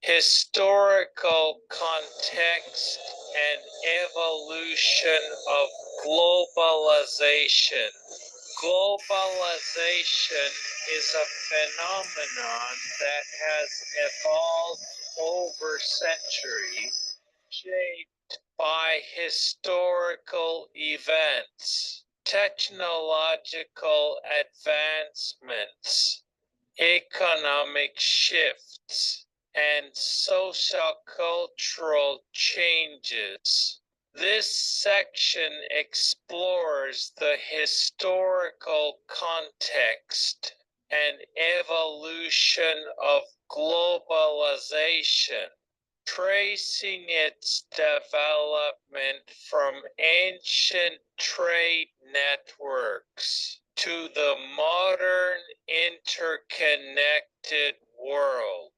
Historical context and evolution of globalization. Globalization is a phenomenon that has evolved over centuries, shaped by historical events, technological advancements, economic shifts, and sociocultural changes. This section explores the historical context and evolution of globalization, tracing its development from ancient trade networks to the modern interconnected world.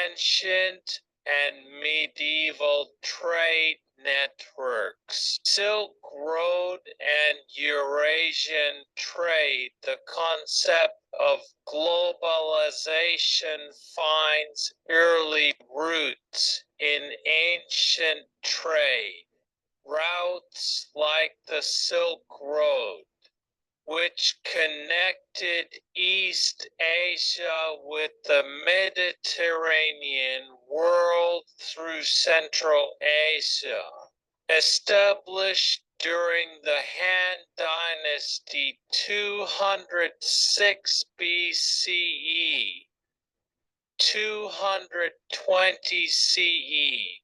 Ancient and medieval trade networks, Silk Road and Eurasian trade. The concept of globalization finds early roots in ancient trade. Routes like the Silk Road, which connected East Asia with the Mediterranean world through Central Asia. Established during the Han Dynasty 206 BCE, 220 CE,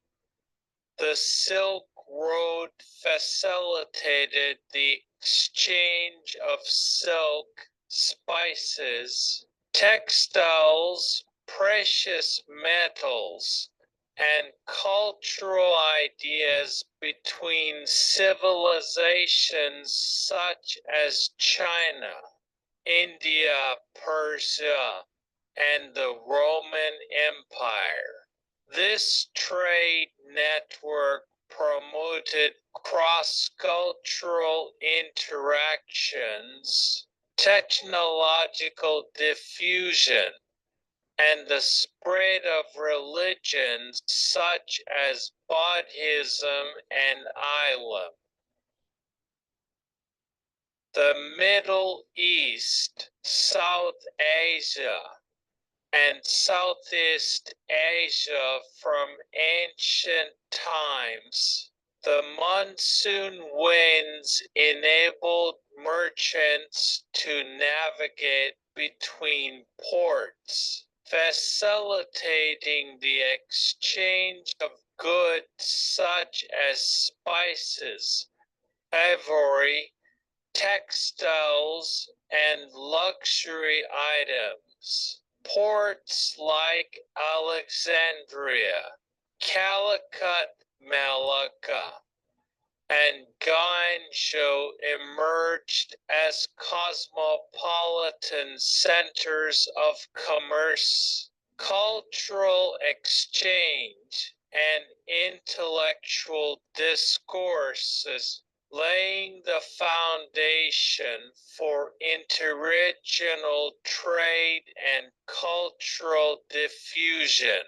the Silk Road facilitated the exchange of silk, spices, textiles, precious metals, and cultural ideas between civilizations such as China, India, Persia, and the Roman Empire. This trade network promoted cross-cultural interactions, technological diffusion, and the spread of religions such as Buddhism and Islam. The Middle East, South Asia, and Southeast Asia from ancient times. The monsoon winds enabled merchants to navigate between ports, facilitating the exchange of goods such as spices, ivory, textiles, and luxury items. Ports like Alexandria, Calicut, Malacca, and Guangzhou emerged as cosmopolitan centers of commerce, cultural exchange, and intellectual discourses, laying the foundation for interregional trade and cultural diffusion.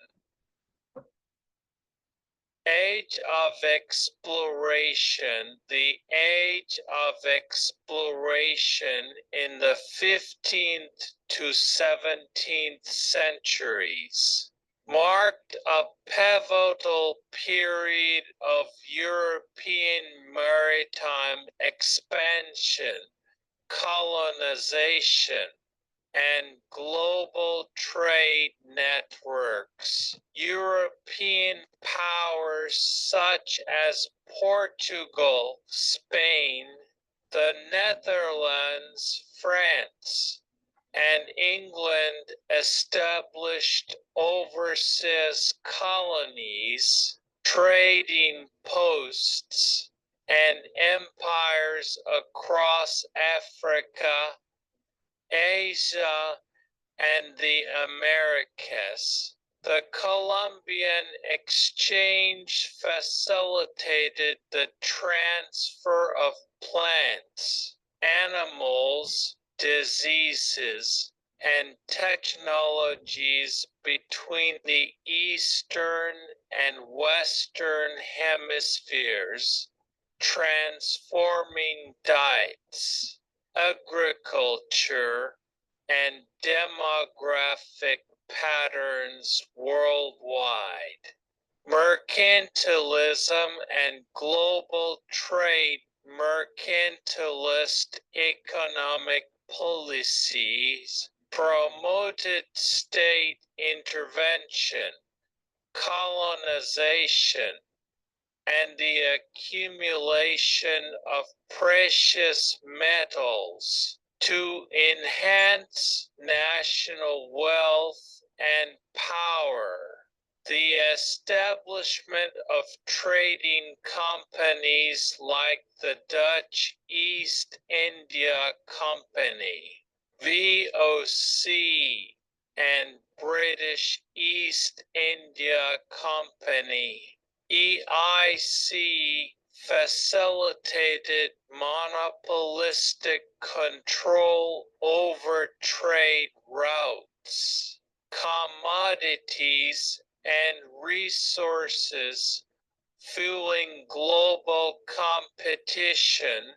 Age of Exploration. The Age of Exploration in the 15th to 17th centuries marked a pivotal period of European maritime expansion, colonization, and global trade networks. European powers such as Portugal, Spain, the Netherlands, France, and England established overseas colonies, trading posts, and empires across Africa, Asia, and the Americas. The Columbian Exchange facilitated the transfer of plants, animals, diseases, and technologies between the Eastern and Western hemispheres, transforming diets, agriculture, and demographic patterns worldwide. Mercantilism and global trade. Mercantilist economic policies promoted state intervention, colonization, and the accumulation of precious metals to enhance national wealth and power. The establishment of trading companies like the Dutch East India Company, VOC, and British East India Company, EIC, facilitated monopolistic control over trade routes, commodities, and resources, fueling global competition,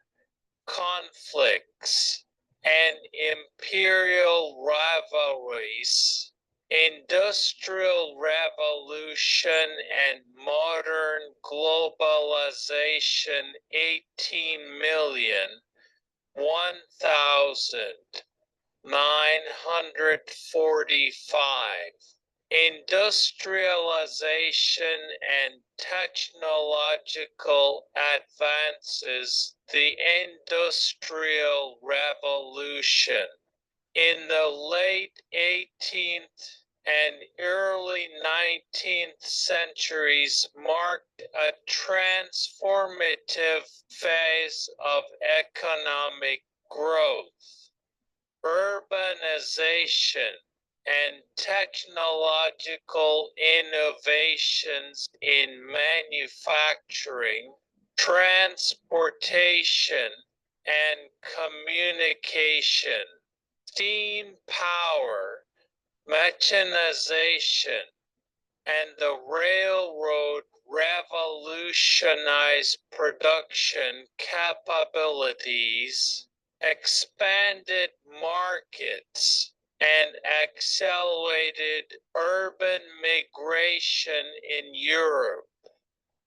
conflicts, and imperial rivalries. Industrial Revolution and Modern Globalization 18,001,945. Industrialization and technological advances, the Industrial Revolution. In the late 18th and early 19th centuries marked a transformative phase of economic growth. Urbanization and technological innovations in manufacturing, transportation, and communication. Steam power, mechanization, and the railroad revolutionized production capabilities, expanded markets, and accelerated urban migration in Europe,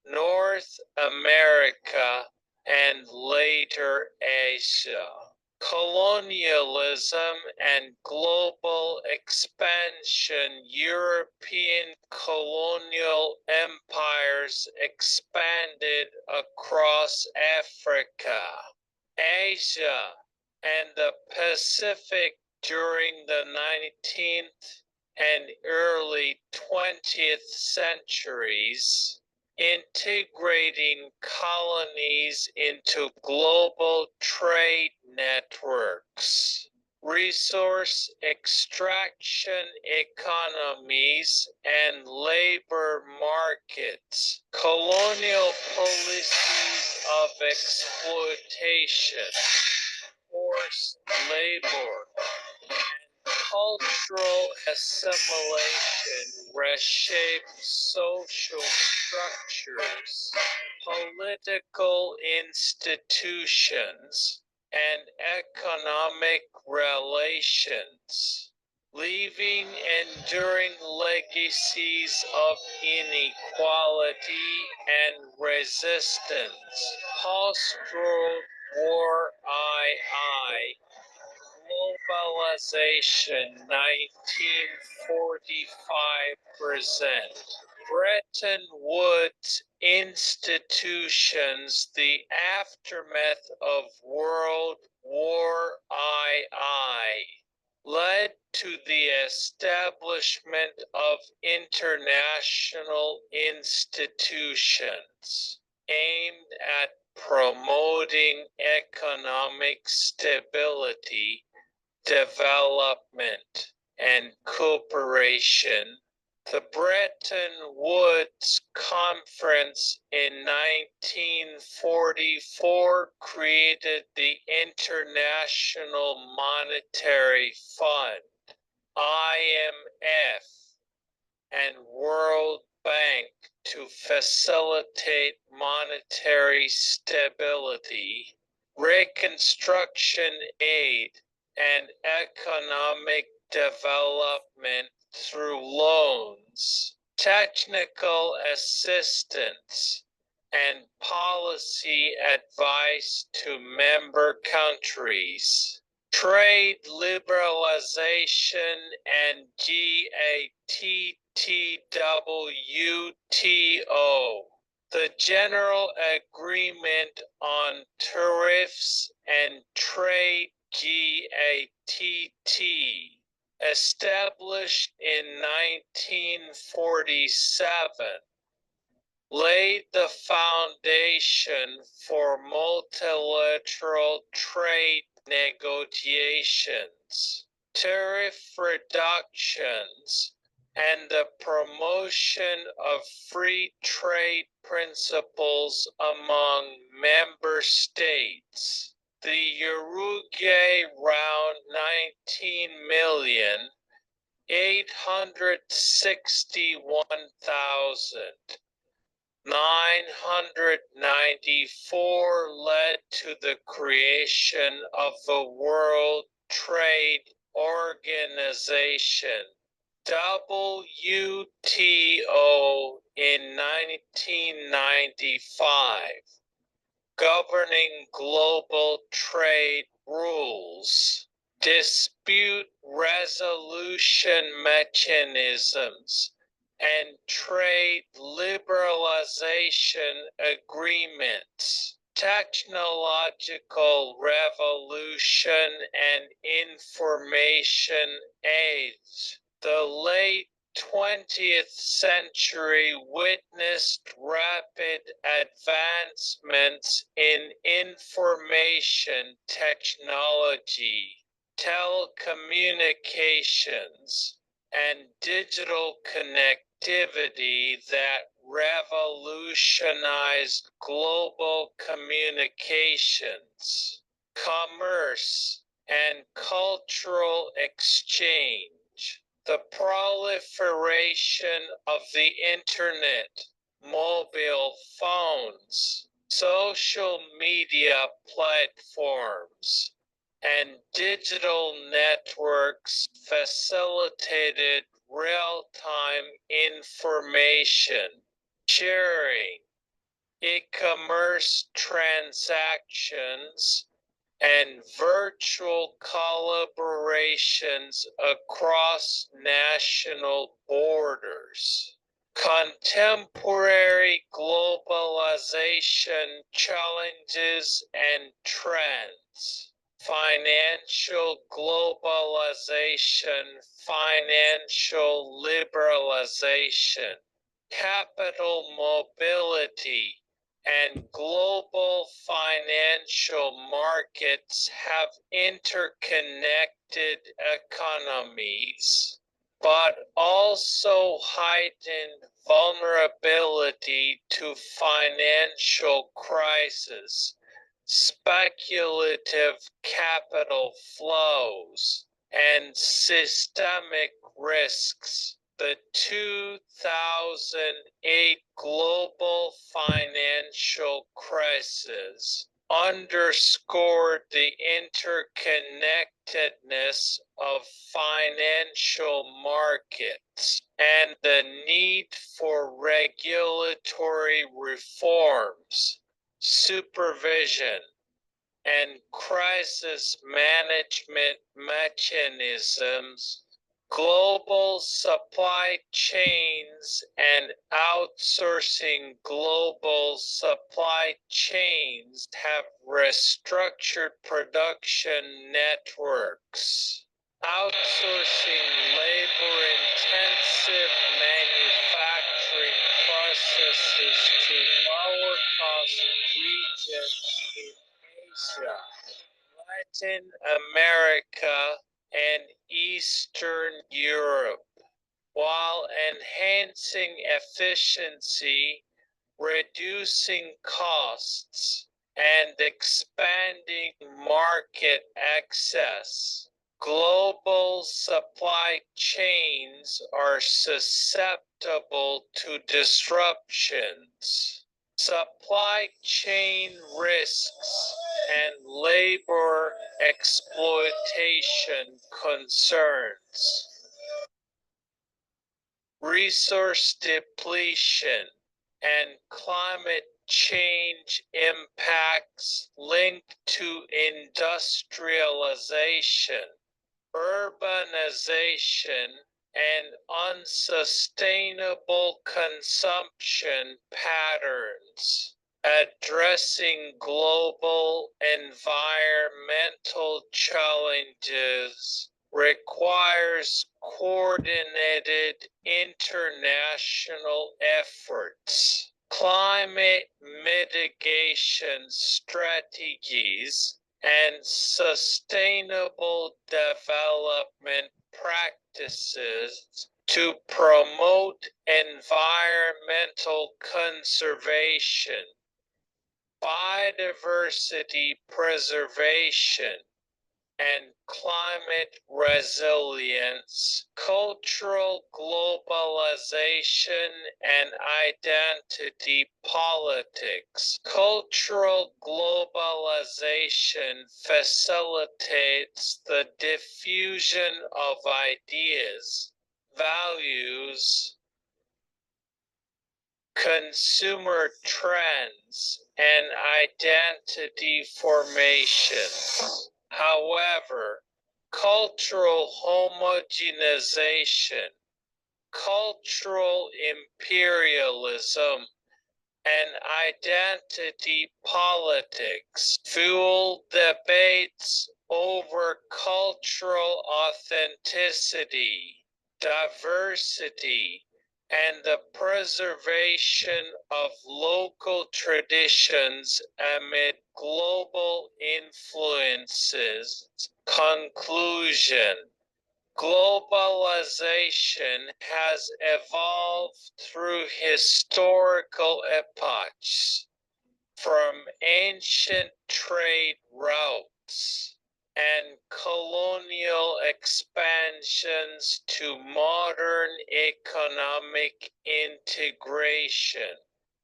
North America, and later Asia. Colonialism and global expansion. European colonial empires expanded across Africa, Asia, and the Pacific during the 19th and early 20th centuries, integrating colonies into global trade networks, resource extraction economies, and labor markets, colonial policies of exploitation, forced labor, cultural assimilation reshaped social structures, political institutions, and economic relations, leaving enduring legacies of inequality and resistance. Post-World War II, globalization 1945 present. Bretton Woods institutions, the aftermath of World War II, led to the establishment of international institutions aimed at promoting economic stability, development, and cooperation. The Bretton Woods Conference in 1944 created the International Monetary Fund, facilitate monetary stability, reconstruction aid, and economic development through loans, technical assistance, and policy advice to member countries. Trade liberalization and GATTWTO, the General Agreement on Tariffs and Trade GATT, established in 1947, laid the foundation for multilateral trade negotiations, tariff reductions, and the promotion of free trade principles among member states. The Uruguay round 19,861,994 led to the creation of the World Trade Organization, WTO, in 1995, governing global trade rules, dispute resolution mechanisms, and trade liberalization agreements. Technological revolution and information age. The late 20th century witnessed rapid advancements in information technology, telecommunications, and digital connectivity that revolutionized global communications, commerce, and cultural exchange. The proliferation of the internet, mobile phones, social media platforms, and digital networks facilitated real-time information sharing, e-commerce transactions, and virtual collaborations across national borders. Contemporary globalization challenges and trends. Financial globalization, financial liberalization, capital mobility, and global financial markets have interconnected economies, but also heightened vulnerability to financial crisis, speculative capital flows, and systemic risks. The 2008 global financial crisis underscored the interconnectedness of financial markets and the need for regulatory reforms, supervision, and crisis management mechanisms. Global supply chains and outsourcing. Global supply chains have restructured production networks, outsourcing labor-intensive manufacturing processes to lower-cost regions in Asia, Latin America, and Eastern Europe, while enhancing efficiency, reducing costs, and expanding market access. Global supply chains are susceptible to disruptions. Supply chain risks and labor exploitation concerns. Resource depletion and climate change impacts linked to industrialization, urbanization, and unsustainable consumption patterns. Addressing global environmental challenges requires coordinated international efforts. Climate mitigation strategies and sustainable development practices to promote environmental conservation, biodiversity preservation, and climate resilience, cultural globalization and identity politics. Cultural globalization facilitates the diffusion of ideas, values, consumer trends, and identity formation. However, cultural homogenization, cultural imperialism, and identity politics fuel debates over cultural authenticity, diversity, and the preservation of local traditions amid global influences. Conclusion: globalization has evolved through historical epochs, from ancient trade routes and colonial expansions to modern economic integration,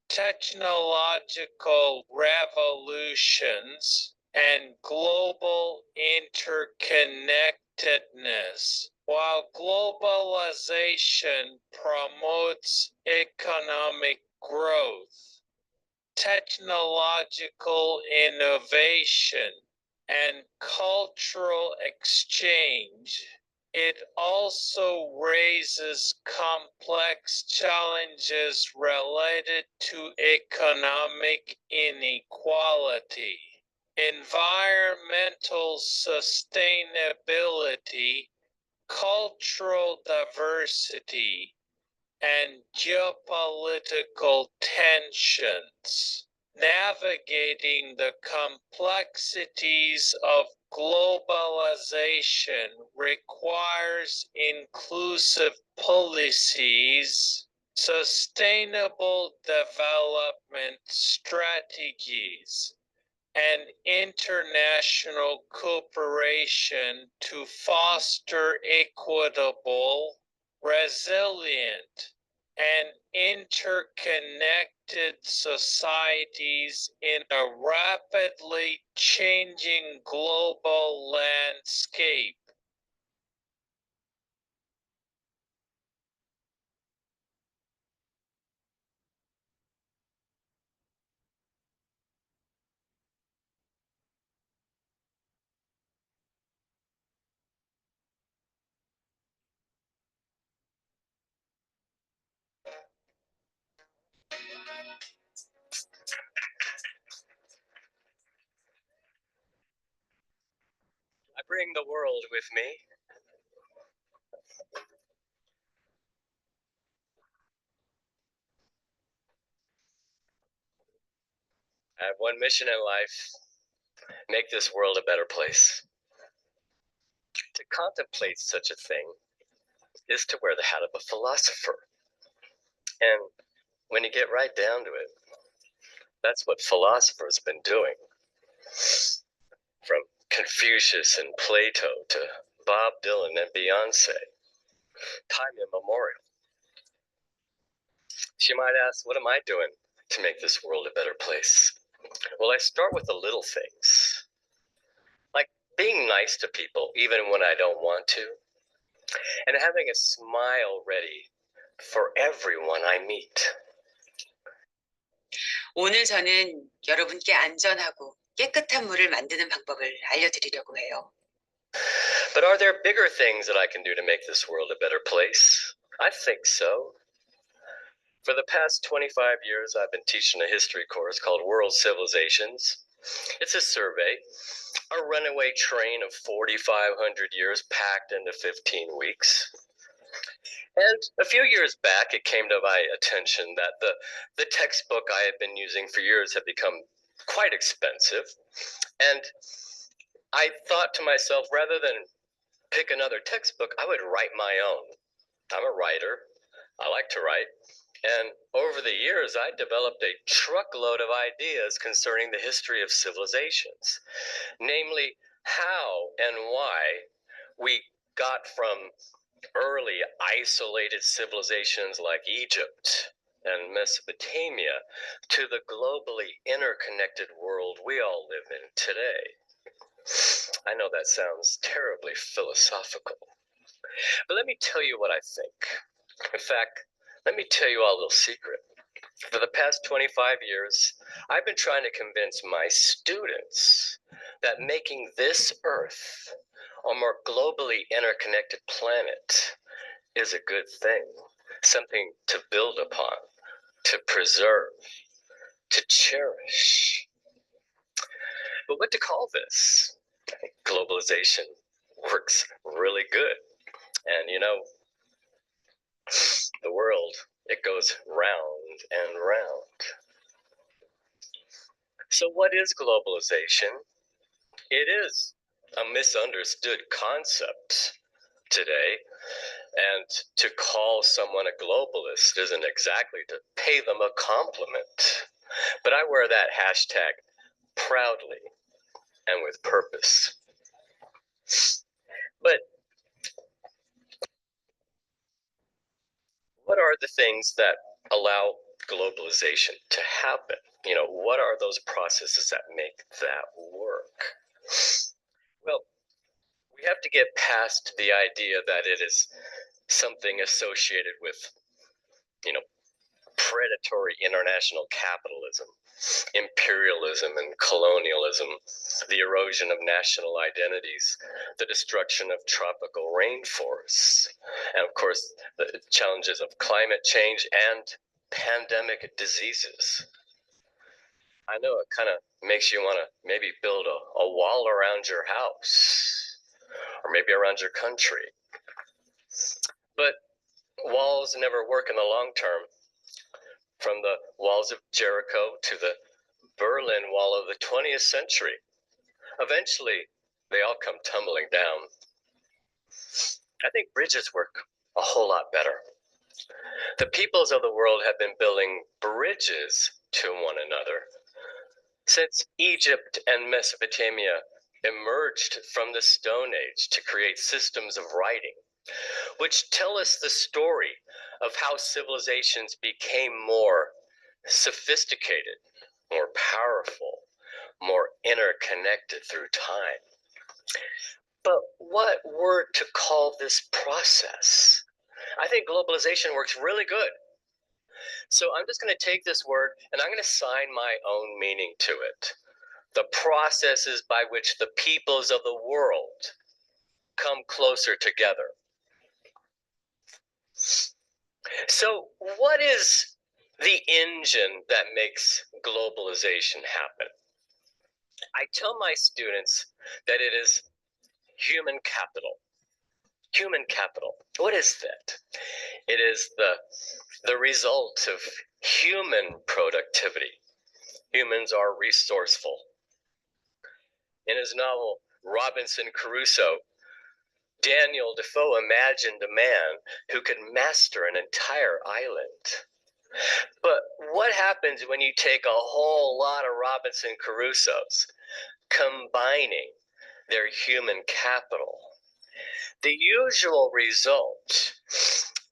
technological revolutions, and global interconnectedness. While globalization promotes economic growth, technological innovation, and cultural exchange, it also raises complex challenges related to economic inequality, environmental sustainability, cultural diversity, and geopolitical tensions. Navigating the complexities of globalization requires inclusive policies, sustainable development strategies, and international cooperation to foster equitable, resilient, and interconnected societies in a rapidly changing global landscape. I bring the world with me. I have one mission in life: make this world a better place. To contemplate such a thing is to wear the hat of a philosopher. And when you get right down to it, that's what philosophers have been doing. From Confucius and Plato to Bob Dylan and Beyonce, time immemorial. So you might ask, what am I doing to make this world a better place? Well, I start with the little things, like being nice to people even when I don't want to, and having a smile ready for everyone I meet. 오늘 저는 여러분께 안전하고 깨끗한 물을 만드는 방법을 알려드리려고 해요. But are there bigger things that I can do to make this world a better place? I think so. For the past 25 years, I've been teaching a history course called World Civilizations. It's a survey, a runaway train of 4,500 years packed into 15 weeks. And a few years back, it came to my attention that the textbook I had been using for years had become quite expensive. And I thought to myself, rather than pick another textbook, I would write my own. I'm a writer. I like to write. And over the years, I developed a truckload of ideas concerning the history of civilizations, namely how and why we got from early isolated civilizations like Egypt and Mesopotamia to the globally interconnected world we all live in today. I know that sounds terribly philosophical, but let me tell you what I think. In fact, let me tell you all a little secret. For the past 25 years, I've been trying to convince my students that making this Earth a more globally interconnected planet is a good thing, something to build upon, to preserve, to cherish. But what to call this? Globalization works really good. And you know, the world, it goes round and round. So what is globalization? It is a misunderstood concept today. And to call someone a globalist isn't exactly to pay them a compliment. But I wear that hashtag proudly and with purpose. But what are the things that allow globalization to happen? You know, what are those processes that make that work? Well, we have to get past the idea that it is something associated with, you know, predatory international capitalism, imperialism and colonialism, the erosion of national identities, the destruction of tropical rainforests, and of course, the challenges of climate change and pandemic diseases. I know it kind of makes you want to maybe build a wall around your house or maybe around your country. But walls never work in the long term. From the walls of Jericho to the Berlin Wall of the 20th century, eventually they all come tumbling down. I think bridges work a whole lot better. The peoples of the world have been building bridges to one another since Egypt and Mesopotamia emerged from the Stone Age to create systems of writing, which tell us the story of how civilizations became more sophisticated, more powerful, more interconnected through time. But what word to call this process? I think globalization works really good. So I'm just going to take this word and I'm going to assign my own meaning to it. The processes by which the peoples of the world come closer together. So what is the engine that makes globalization happen? I tell my students that it is human capital. Human capital. What is that? It is the result of human productivity. Humans are resourceful. In his novel, Robinson Crusoe, Daniel Defoe imagined a man who could master an entire island. But what happens when you take a whole lot of Robinson Crusoes, combining their human capital The usual result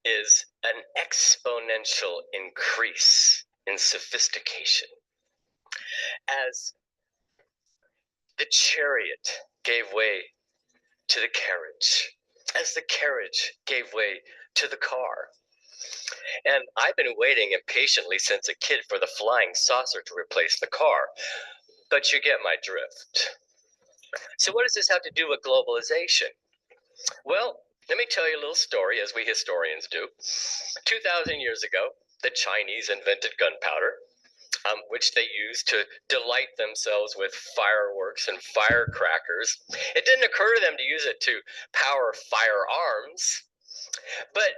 is an exponential increase in sophistication. As the chariot gave way to the carriage, as the carriage gave way to the car. And I've been waiting impatiently since a kid for the flying saucer to replace the car. But you get my drift. So what does this have to do with globalization? Well, let me tell you a little story, as we historians do. 2,000 years ago, the Chinese invented gunpowder, which they used to delight themselves with fireworks and firecrackers. It didn't occur to them to use it to power firearms, but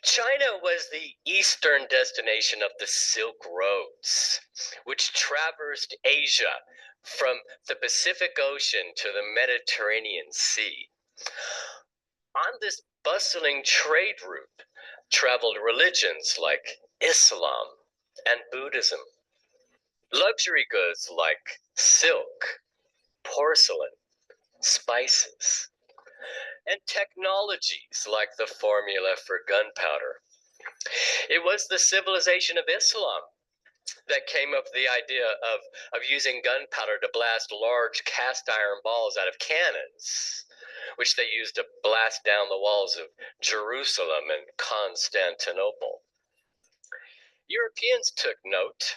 China was the eastern destination of the Silk Roads, which traversed Asia from the Pacific Ocean to the Mediterranean Sea. On this bustling trade route traveled religions like Islam and Buddhism, luxury goods like silk, porcelain, spices, and technologies like the formula for gunpowder. It was the civilization of Islam that came up with the idea of using gunpowder to blast large cast iron balls out of cannons, which they used to blast down the walls of Jerusalem and Constantinople. Europeans took note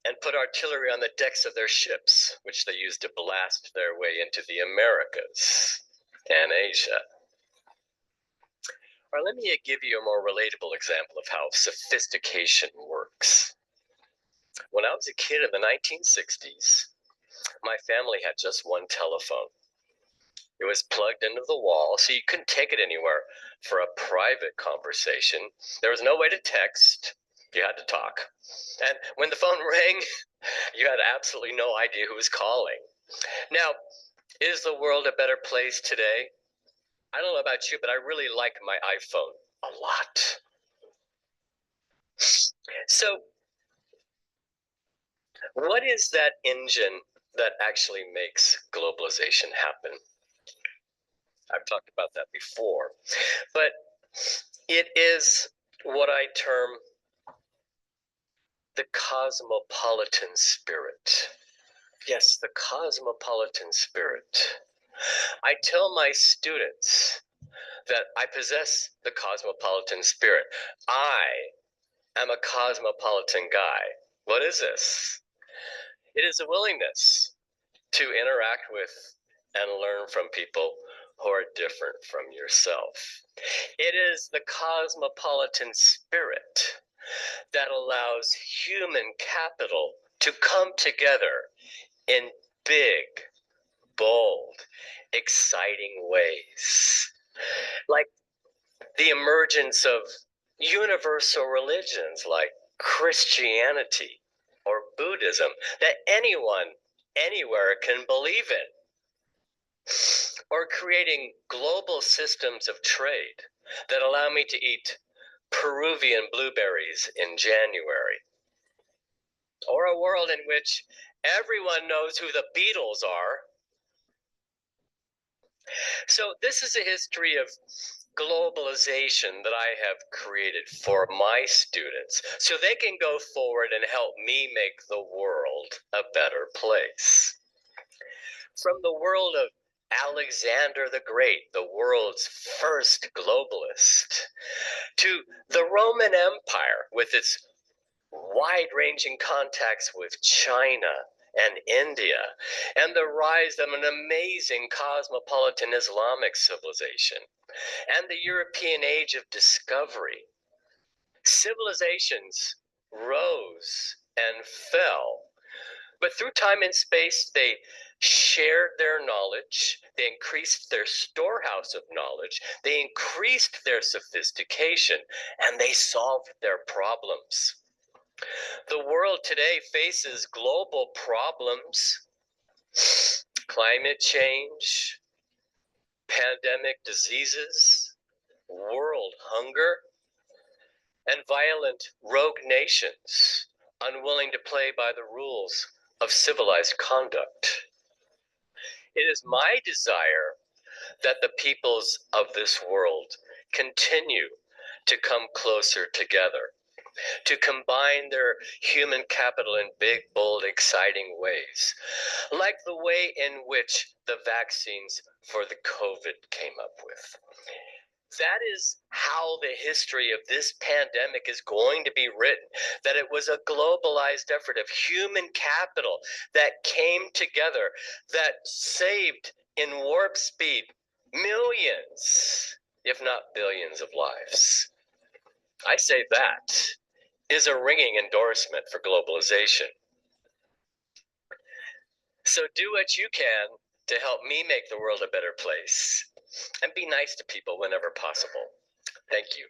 and put artillery on the decks of their ships, which they used to blast their way into the Americas and Asia. Or let me give you a more relatable example of how sophistication works. When I was a kid in the 1960s, my family had just one telephone. It was plugged into the wall, so you couldn't take it anywhere for a private conversation. There was no way to text. You had to talk. And when the phone rang, you had absolutely no idea who was calling. Now, is the world a better place today? I don't know about you, but I really like my iPhone a lot. So, what is that engine that actually makes globalization happen? I've talked about that before, but it is what I term the cosmopolitan spirit. Yes, the cosmopolitan spirit. I tell my students that I possess the cosmopolitan spirit. I am a cosmopolitan guy. What is this? It is a willingness to interact with and learn from people who are different from yourself. It is the cosmopolitan spirit that allows human capital to come together in big, bold, exciting ways. Like the emergence of universal religions like Christianity or Buddhism that anyone, anywhere can believe in. Or creating global systems of trade that allow me to eat Peruvian blueberries in January. Or a world in which everyone knows who the Beatles are. So this is a history of globalization that I have created for my students so they can go forward and help me make the world a better place. From the world of Alexander the Great, the world's first globalist, to the Roman Empire with its wide-ranging contacts with China and India, and the rise of an amazing cosmopolitan Islamic civilization, and the European age of discovery. Civilizations rose and fell, but through time and space, they shared their knowledge, they increased their storehouse of knowledge, they increased their sophistication, and they solved their problems. The world today faces global problems, climate change, pandemic diseases, world hunger, and violent rogue nations unwilling to play by the rules of civilized conduct. It is my desire that the peoples of this world continue to come closer together, to combine their human capital in big, bold, exciting ways, like the way in which the vaccines for the COVID came up with. That is how the history of this pandemic is going to be written, that it was a globalized effort of human capital that came together, that saved in warp speed millions, if not billions of lives. I say that is a ringing endorsement for globalization. So do what you can to help me make the world a better place, and be nice to people whenever possible. Thank you.